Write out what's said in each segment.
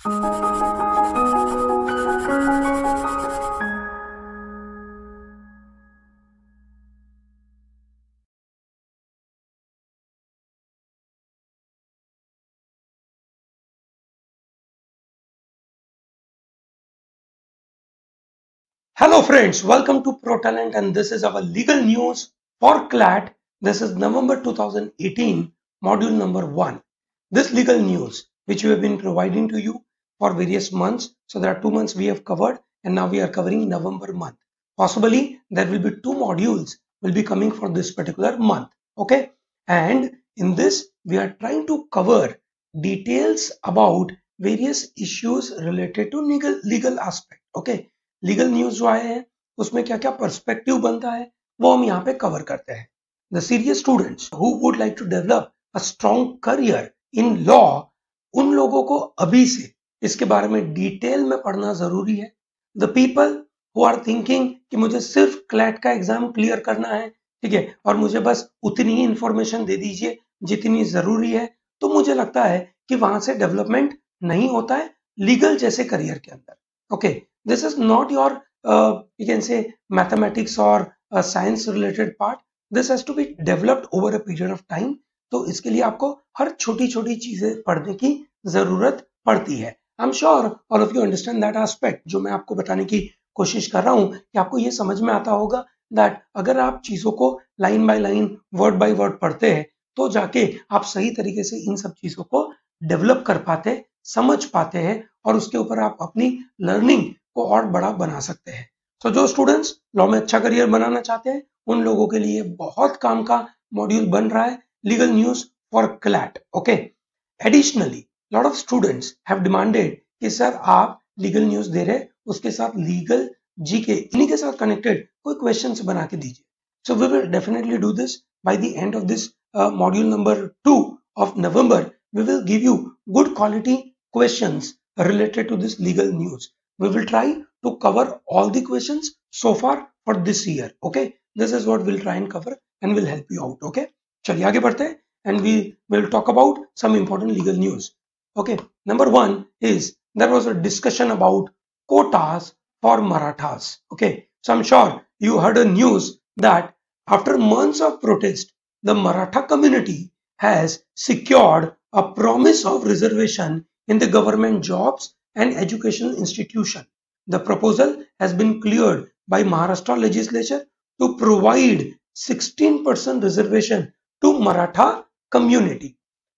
Hello friends, welcome to ProTalent and this is our legal news for CLAT. This is November 2018, module number 1. This legal news which we have been providing to you for various months. So there are 2 months we have covered and now we are covering November month. Possibly there will be 2 modules will be coming for this particular month. Okay. And in this we are trying to cover details about various issues related to legal aspect. Okay. Legal news जो आए हैं उसमें क्या क्या perspective बनता है वो हम यहाँ पे कवर करते हैं. The serious students who would like to develop a strong career in law, उन लोगों को अभी से इसके बारे में डिटेल में पढ़ना जरूरी है. The people who are thinking कि मुझे सिर्फ क्लैट का एग्जाम क्लियर करना है, ठीक है, और मुझे बस उतनी ही इंफॉर्मेशन दे दीजिए जितनी जरूरी है, तो मुझे लगता है कि वहां से डेवलपमेंट नहीं होता है लीगल जैसे करियर के अंदर. Okay, this is not your you can say mathematics or science related part. This has to be developed over a period of time. तो इसके लिए आपको हर छोटी छोटी चीजें पढ़ने की जरूरत पड़ती है. I'm sure all of you understand that aspect. जो मैं आपको बताने की कोशिश कर रहा हूं कि आपको ये समझ में आता होगा that अगर आप चीजों को line by line word by word पढ़ते हैं तो जाके आप सही तरीके से इन सब चीजों को डेवलप कर पाते, समझ पाते हैं और उसके ऊपर आप अपनी लर्निंग को और बड़ा बना सकते हैं. तो जो स्टूडेंट्स लॉ में अच्छा करियर बनाना चाहते हैं उन लोगों के लिए बहुत काम का मॉड्यूल बन रहा है legal news for CLAT. Okay, additionally lot of students have demanded कि सर आप लीगल न्यूज दे रहे उसके साथ लीगल जीके इन्हीं के साथ कनेक्टेड कोई क्वेश्चंस बना के दीजिए. So we will definitely do this by the end of this module number 2 of November. We will give you good quality questions related to this legal news. We will try to cover all the questions so far for this year. Okay, this is what we'll try and cover and will help you out. Okay, चलिए आगे बढ़ते हैं and we will talk about some important legal news. Okay, number 1 is there was a discussion about quotas for Marathas. Okay, so I'm sure you heard a news that after months of protest, the Maratha community has secured a promise of reservation in the government jobs and educational institution. The proposal has been cleared by Maharashtra legislature to provide 16% reservation to Maratha community.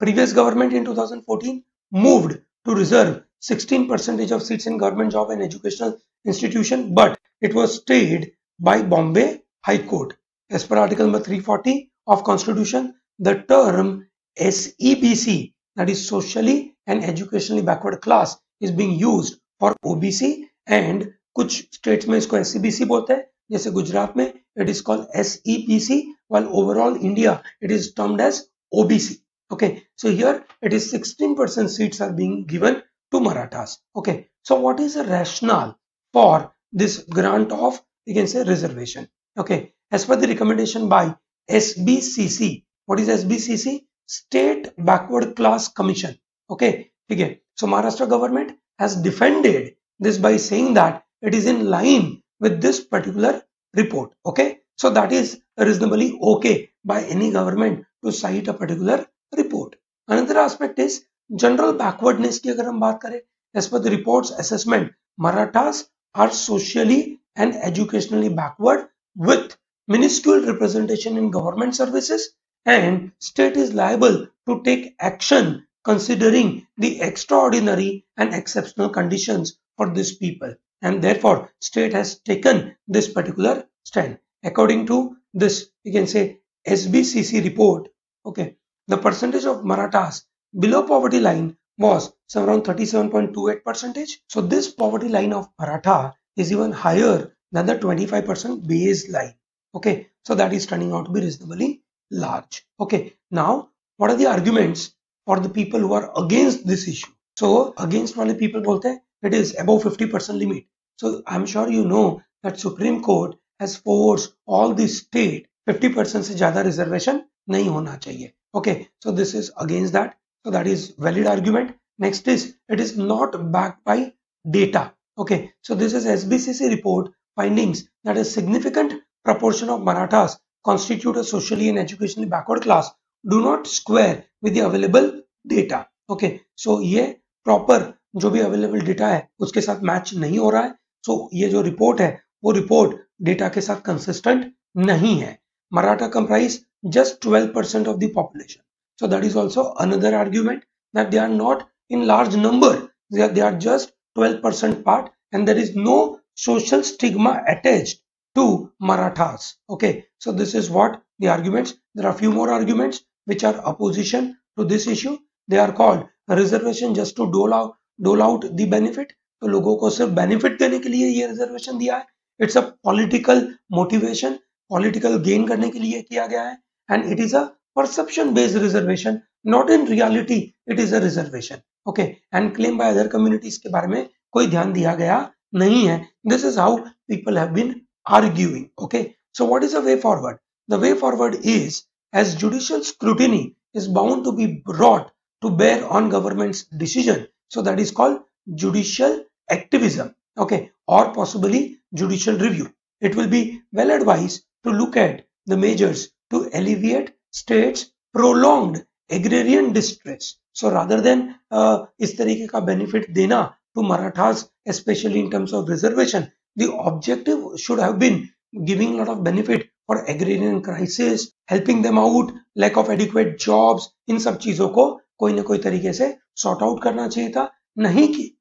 Previous government in 2014 moved to reserve 16% of seats in government job and educational institution, but it was stayed by Bombay High Court. As per article number 340 of Constitution, the term SEBC, that is socially and educationally backward class, is being used for OBC and कुछ states में इसको SEBC बोलते हैं, जैसे गुजरात में it is called SEPC, while overall India it is termed as OBC. Okay, so here it is 16% seats are being given to Marathas. Okay, so what is the rationale for this grant of, you can say, reservation? Okay, as per the recommendation by SBCC. What is SBCC? State Backward Class Commission. Okay, ठीक है. So Maharashtra government has defended this by saying that it is in line with this particular report. Okay, so that is reasonably okay by any government to cite a particular report. Another aspect is general backwardness की अगर हम बात करें, as per the report's assessment, Marathas are socially and educationally backward with minuscule representation in government services, and state is liable to take action considering the extraordinary and exceptional conditions for these people, and therefore state has taken this particular stand. According to this, you can say, SBCC report, okay, the percentage of Marathas below poverty line was around 37.28%. So this poverty line of Maratha is even higher than the 25% baseline. Okay, so that is turning out to be reasonably large. Okay, now what are the arguments for the people who are against this issue? So against wale people bolte hain it is above 50% limit. So I'm sure you know that Supreme Court has forced all the state 50% से ज़्यादा reservation नहीं होना चाहिए. Okay, so this is against that. So that is valid argument. Next is it is not backed by data. Okay, so this is SBCC report findings that a significant proportion of Marathas constitute a socially and educationally backward class do not square with the available data. Okay, so ये proper जो भी available data है उसके साथ match नहीं हो रहा है. So ये जो report है वो report data के साथ consistent नहीं है. Maratha comprise just 12% of the population. So that is also another argument that they are not in large number. They are just 12% part, and there is no social stigma attached to Marathas. Okay, so this is what the arguments. There are a few more arguments which are opposition to this issue. They are called reservation just to dole out the benefit. तो लोगों को सिर्फ benefit देने के लिए ये reservation दिया है. It's a political motivation, political gain करने के लिए किया गया है, and it is a perception based reservation, not in reality it is a reservation. Okay, and claim by other communities के बारे में कोई ध्यान दिया गया नहीं है. This is how people have been arguing. Okay, so what is the way forward? The way forward is, as judicial scrutiny is bound to be brought to bear on government's decision, so that is called judicial activism. Okay, or possibly judicial review. It will be well advised to look at the measures to alleviate states' prolonged agrarian distress. So rather than इस तरीके का benefit देना to Marathas, especially in terms of reservation, the objective should have been giving a lot of benefit for agrarian crisis, helping them out, lack of adequate jobs. इन सब चीजों को कोई ना कोई तरीके से sort out करना चाहिए था, नहीं कि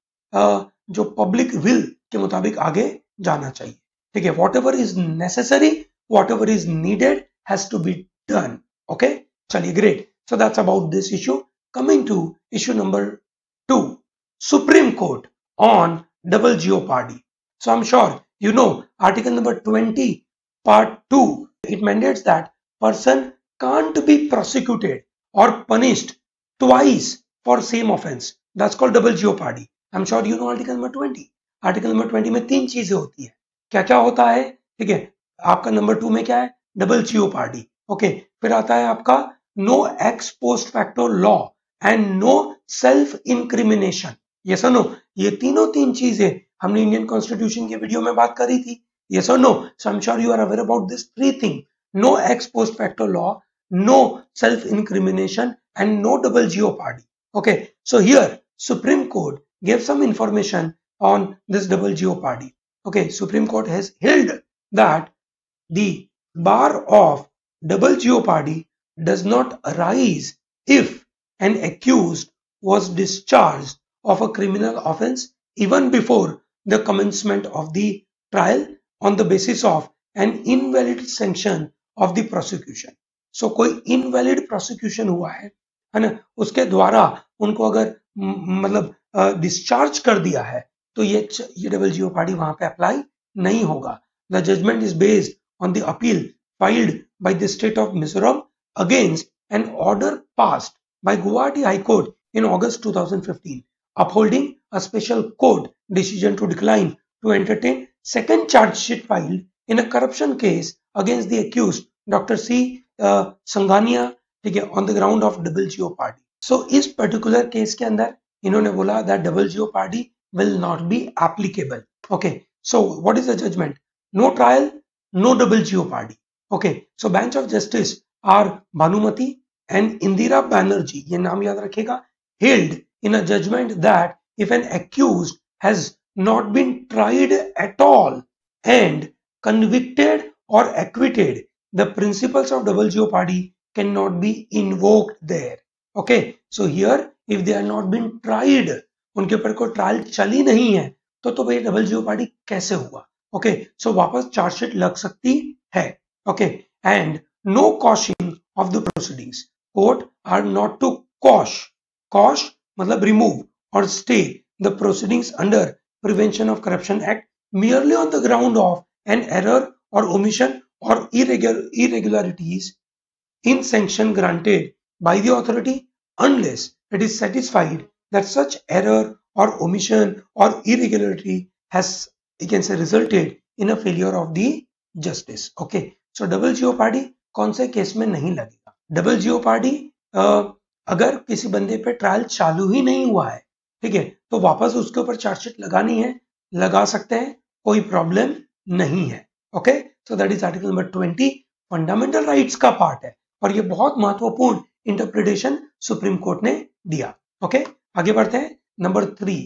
जो public will के मुताबिक आगे जाना चाहिए. ठीक है, whatever is necessary, whatever is needed has to be done. Okay, चलिए, great. So that's about this issue. Coming to issue number 2, Supreme Court on double jeopardy. So I'm sure you know article number 20 part 2, it mandates that person can't be prosecuted or punished twice for same offense. That's called double jeopardy. I'm sure you know article number 20. Article number 20 में 3 चीजें होती है. क्या क्या होता है? ठीक है, आपका नंबर 2 में क्या है? Double jeopardy. ओके, फिर आता है आपका no ex post facto law and no self incrimination. Yes और नो, ये तीन चीजें हमने इंडियन कॉन्स्टिट्यूशन के वीडियो में बात करी थी. यस और no, so I am sure you are aware about this 3 thing. No ex post facto law, no self incrimination and no double jeopardy. Okay, so here Supreme Court gave some information on this double jeopardy. Okay, Supreme Court has held that the bar of double jeopardy does not arise if an accused was discharged of a criminal offense even before the commencement of the trial on the basis of an invalid sanction of the prosecution. So कोई invalid prosecution हुआ है ना, उसके द्वारा उनको अगर मतलब discharge कर दिया है तो ये डबल जियोपार्डी वहां पे अप्लाई नहीं होगा. The judgement is based on the appeal filed by the state of Mizoram against an order passed by Guwahati High Court in August 2015 upholding a special court decision to decline to entertain second charge sheet filed in a corruption case against the accused Dr. C. Sanghania, ठीक है, on the ground of double jeopardy. So इस particular case के अंदर इन्होंने बोला that double jeopardy will not be applicable. Okay, so what is the judgment? No trial, no double jeopardy. Okay, so bench of justice are Bhanumati and Indira Banerjee, ये नाम याद रखिएगा, held in a judgment that if an accused has not been tried at all and convicted or acquitted, the principles of double jeopardy cannot be invoked there. Okay, so here if they are not been tried, उनके ऊपर कोई trial चली नहीं है तो भाई double jeopardy कैसे हुआ? ओके, सो वापस चार्जशीट लग सकती है. Okay, and no quashing of the proceedings. Court are not to quash मतलब रिमूव और stay the proceedings under prevention of corruption act merely on the ground of an error or omission or irregularities in sanction granted by the authority unless it is satisfied that such error or omission or irregularity has, you can say, resulted in a failure of the justice. Okay, so double jeopardy कौन से case में नहीं लगेगा? Double jeopardy अगर किसी बंदे पे trial चालू ही नहीं हुआ है ठीक है, तो वापस उसके ऊपर चार्जशीट लगानी है, लगा सकते हैं, कोई प्रॉब्लम नहीं है। Okay, so that is article number 20, fundamental rights का पार्ट है और ये बहुत महत्वपूर्ण इंटरप्रिटेशन सुप्रीम कोर्ट ने दिया। ओके, आगे बढ़ते हैं। Number 3,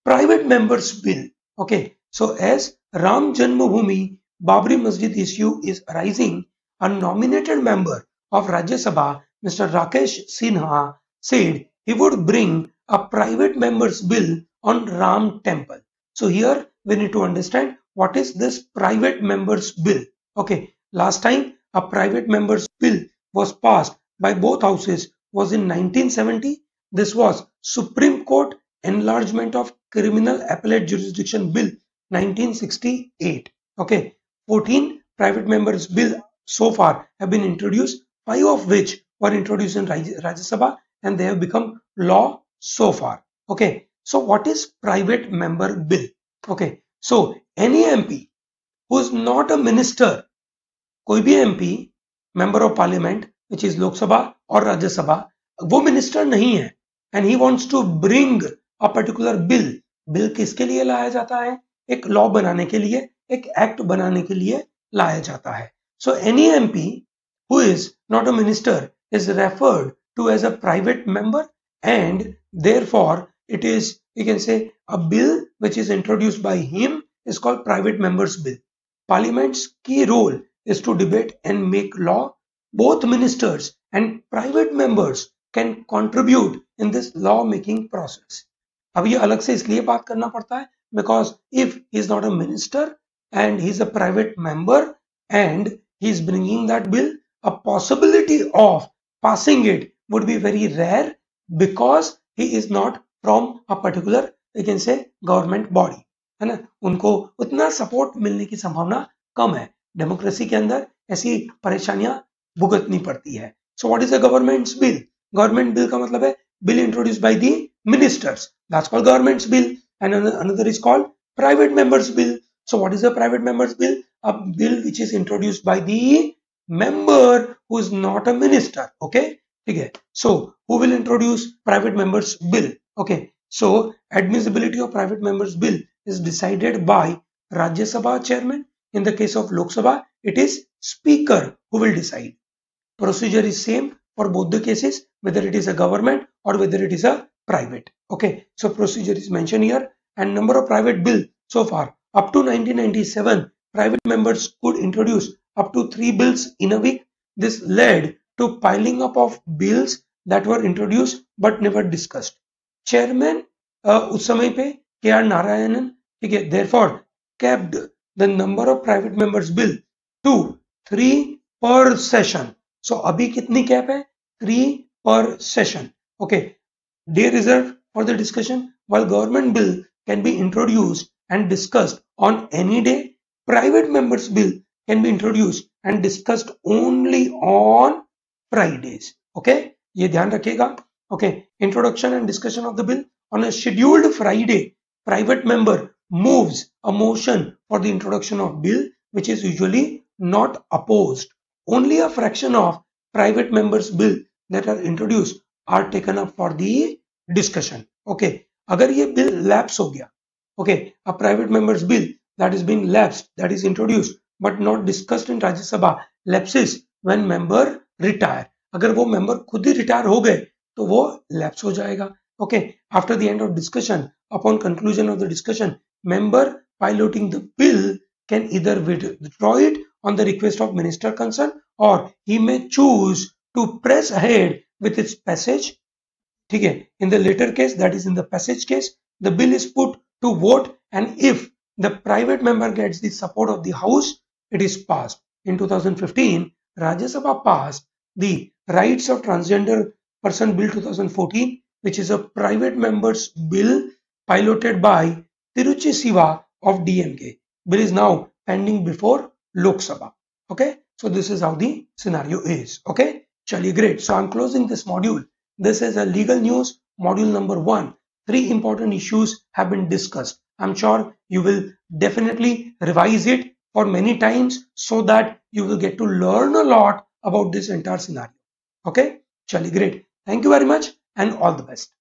private members bill. Okay, so as Ram Janmabhoomi Babri Masjid issue is arising, a nominated member of Rajya Sabha, Mr. Rakesh Sinha, said he would bring a private member's bill on Ram temple. So here we need to understand what is this private member's bill. Okay, last time a private member's bill was passed by both houses was in 1970. This was Supreme Court Enlargement of Criminal Appellate Jurisdiction Bill 1968. Okay, 14 private members bill so far have been introduced, 5 of which were introduced in Rajya Sabha and they have become law so far. Okay, so what is private member bill? Okay, so any MP who is not a minister, कोई भी MP member of parliament which is Lok Sabha or Rajya Sabha, वो minister नहीं है and he wants to bring a particular bill. bill किसके लिए लाया जाता है? एक law बनाने के लिए, एक act बनाने के लिए लाया जाता है. So any MP who is not a minister is referred to as a private member, and therefore it is, you can say, a bill which is introduced by him is called private members bill. Parliament's key role is to debate and make law. Both ministers and private members can contribute in this law making process. अब ये अलग से इसलिए बात करना पड़ता है because if he is not a minister and he is a private member and he is bringing that bill, a possibility of passing it would be very rare because he is not from a particular, you can say, government body, है ना. उनको उतना support मिलने की संभावना कम है. Democracy के अंदर ऐसी परेशानियां भुगतनी पड़ती है. So what is a governments bill? Government bill का मतलब है bill introduced by the ministers, that's called governments bill. And another is called private members bill. So what is a private member's bill? A bill which is introduced by the member who is not a minister. Okay, okay. So who will introduce private members bill? Okay, so admissibility of private members bill is decided by Rajya Sabha chairman. In the case of Lok Sabha, it is speaker who will decide. Procedure is same for both the cases, whether it is a government or whether it is a private. Okay, so procedure is mentioned here, and number of private bill so far. Up to 1997, private members could introduce up to 3 bills in a week. This led to piling up of bills that were introduced but never discussed. Chairman उस समय पे K.R. Narayanan, ठीक है, therefore kept the number of private members bill to 3 per session. So अभी कितनी cap है? 3 per session. Okay, day reserved for the discussion. While government bill can be introduced and discussed on any day, private members bill can be introduced and discussed only on Fridays. Okay, ये ध्यान रखिएगा. Okay, introduction and discussion of the bill on a scheduled Friday. Private member moves a motion for the introduction of bill which is usually not opposed. Only a fraction of private members bill that are introduced are taken up for the discussion. Okay, अगर ये bill lapse हो गया, okay, a private members bill that is being lapsed, that is introduced but not discussed in Rajya Sabha, lapses when member retire. अगर वो member खुद ही retire हो गए तो वो lapse हो जाएगा. Okay, after the end of discussion, upon conclusion of the discussion, member piloting the bill can either withdraw it on the request of minister concerned or he may choose to press ahead with its passage. ठीक है, in the later case, that is in the passage case, the bill is put to vote, and if the private member gets the support of the house, it is passed. In 2015, Rajya Sabha passed the Rights of Transgender Person Bill 2014, which is a private members bill piloted by Tiruchi Siva of DMK. Bill is now pending before Lok Sabha. Okay, so this is how the scenario is. Okay, chaliye, great. So I'm closing this module. This is a legal news module number 1. 3 important issues have been discussed. I'm sure you will definitely revise it for many times so that you will get to learn a lot about this entire scenario. Okay, chaliye, great. Thank you very much and all the best.